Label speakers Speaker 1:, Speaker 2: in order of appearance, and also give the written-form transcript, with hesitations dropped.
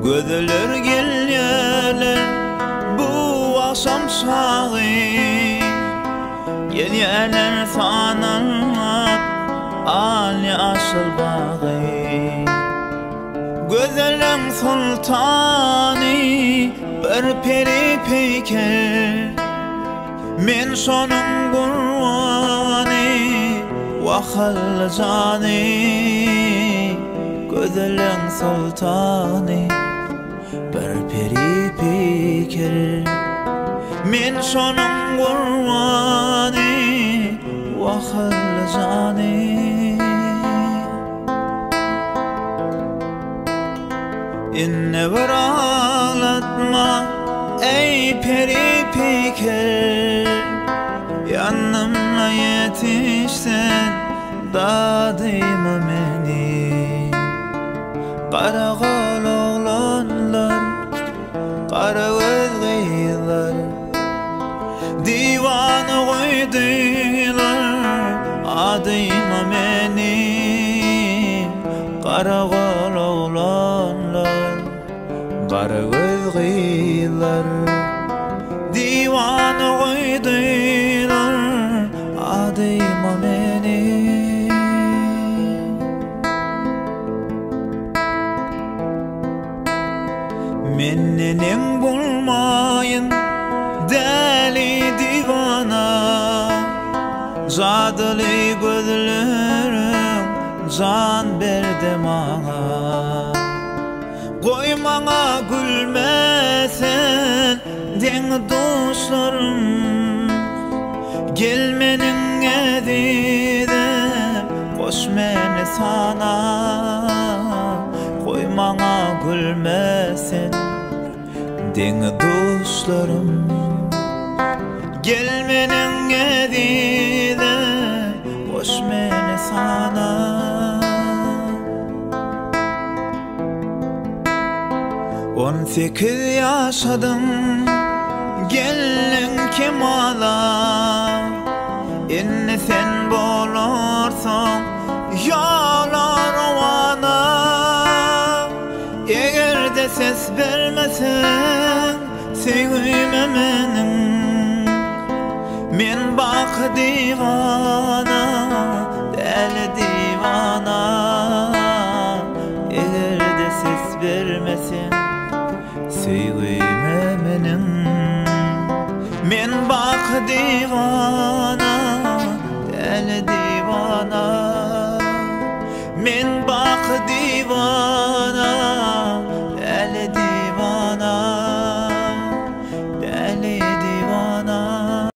Speaker 1: Gözler gelyeler bu akşam sağı, gelyeler sanat Ali asıl bağı. Gözlerin sultanı bir peri peyker, men sonun kurbanı vakal canı. Gözlerin sultanı bir peri peyker, men sonun kurbanı vakal canı. İnne bir ağlatma ey peri peyker, yanımla yetişsen dadıyma meni. Qaraqal oğlanlar, qara gözlüler, divanı koydular adıyma meni. Qaraqal oğlanlar, qara gözlüler, divanı koydular adıyma meni. Mennenin bulmayın deli divana, zadılı gözlerim can berdi bana. Koymana gülmesen den dostlarım, gelmenin edidem koş meni sana. Koymana gülmesen den dostlarım, gelmenin edidem koş meni sana. 18 yaşadım gelin kemala, inne sen bolursan yollar vana. Eğer de ses vermesen sevme menin, men bak divana, deli divana. Eğer de ses vermesen sevme menin, men bak divana, deli divana. Men